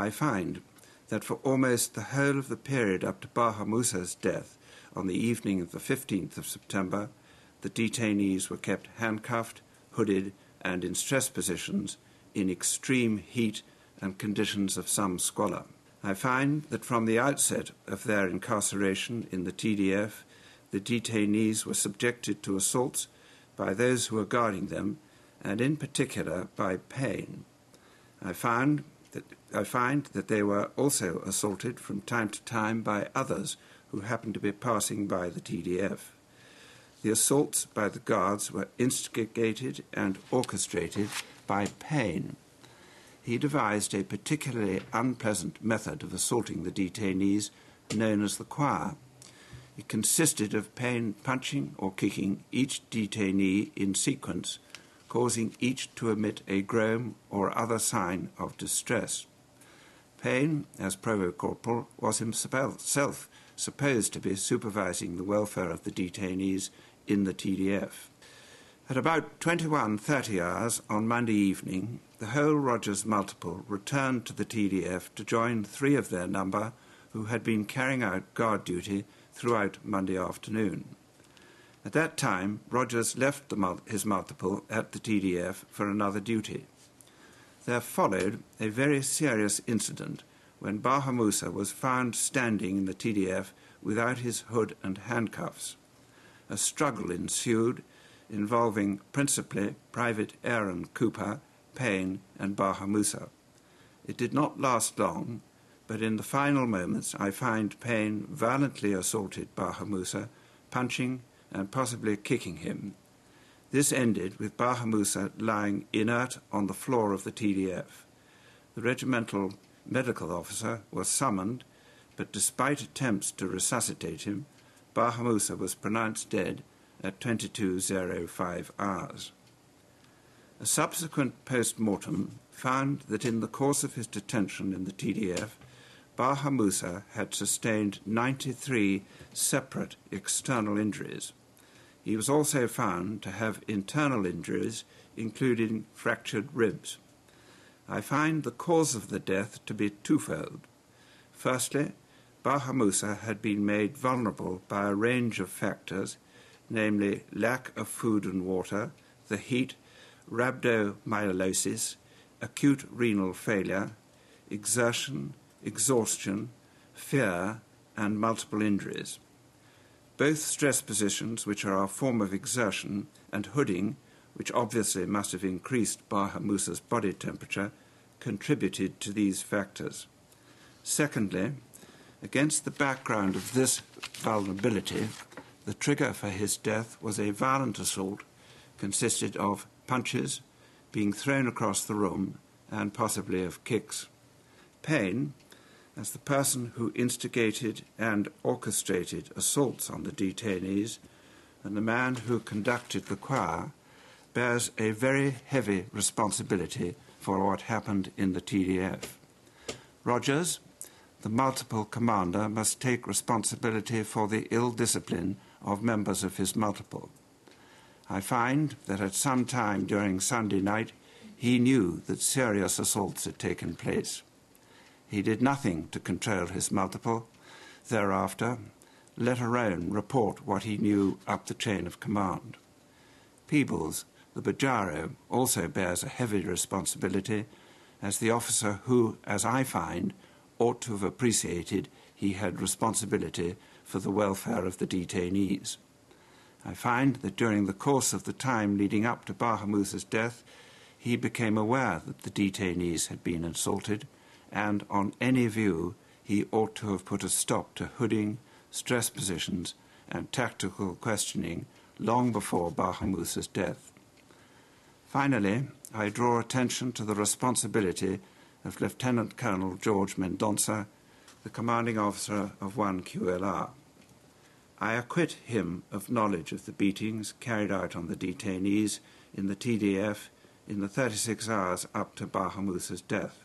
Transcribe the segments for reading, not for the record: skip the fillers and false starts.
I find that for almost the whole of the period up to Baha Musa's death on the evening of the 15th of September, the detainees were kept handcuffed, hooded, and in stress positions in extreme heat and conditions of some squalor. I find that from the outset of their incarceration in the TDF, the detainees were subjected to assaults by those who were guarding them, and in particular by Payne. I find that they were also assaulted from time to time by others who happened to be passing by the TDF. The assaults by the guards were instigated and orchestrated by Payne. He devised a particularly unpleasant method of assaulting the detainees known as the choir. It consisted of Payne punching or kicking each detainee in sequence, causing each to emit a groan or other sign of distress. Payne, as Provost Corporal, was himself supposed to be supervising the welfare of the detainees in the TDF. At about 21:30 hours on Monday evening, the whole Rogers multiple returned to the TDF to join 3 of their number who had been carrying out guard duty throughout Monday afternoon. At that time, Rogers left his multiple at the TDF for another duty. There followed a very serious incident when Baha Musa was found standing in the TDF without his hood and handcuffs. A struggle ensued involving principally Private Aaron Cooper, Payne, and Baha Musa. It did not last long, but in the final moments I find Payne violently assaulted Baha Musa, punching and possibly kicking him. This ended with Baha Musa lying inert on the floor of the TDF. The regimental medical officer was summoned, but despite attempts to resuscitate him, Baha Musa was pronounced dead at 22:05 hours. A subsequent post-mortem found that in the course of his detention in the TDF, Baha Musa had sustained 93 separate external injuries. He was also found to have internal injuries, including fractured ribs. I find the cause of the death to be twofold. Firstly, Baha Musa had been made vulnerable by a range of factors, namely lack of food and water, the heat, rhabdomyolysis, acute renal failure, exertion, exhaustion, fear, and multiple injuries. Both stress positions, which are a form of exertion, and hooding, which obviously must have increased Baha Musa's body temperature, contributed to these factors. Secondly, against the background of this vulnerability, the trigger for his death was a violent assault consisted of punches, being thrown across the room, and possibly of kicks. Payne, as the person who instigated and orchestrated assaults on the detainees, and the man who conducted the choir, bears a very heavy responsibility for what happened in the TDF. Rogers, the multiple commander, must take responsibility for the ill discipline of members of his multiple. I find that at some time during Sunday night he knew that serious assaults had taken place. He did nothing to control his multiple thereafter, let alone report what he knew up the chain of command. Peebles, the Bajaro, also bears a heavy responsibility as the officer who, as I find, ought to have appreciated he had responsibility for the welfare of the detainees. I find that during the course of the time leading up to Baha Musa's death, he became aware that the detainees had been assaulted, and on any view he ought to have put a stop to hooding, stress positions, and tactical questioning long before Baha Musa's death. Finally, I draw attention to the responsibility of Lieutenant Colonel George Mendonça, the commanding officer of 1 QLR. I acquit him of knowledge of the beatings carried out on the detainees in the TDF in the 36 hours up to Baha Musa's death.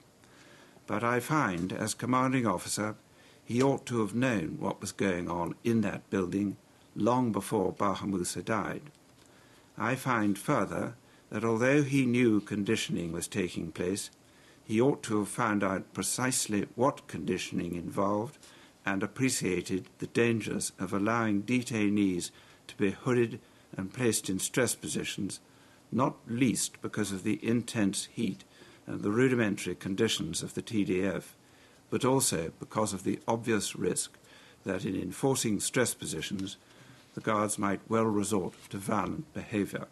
But I find, as commanding officer, he ought to have known what was going on in that building long before Baha Musa died. I find further that although he knew conditioning was taking place, He ought to have found out precisely what conditioning involved and appreciated the dangers of allowing detainees to be hooded and placed in stress positions, not least because of the intense heat and the rudimentary conditions of the TDF, but also because of the obvious risk that in enforcing stress positions, the guards might well resort to violent behaviour.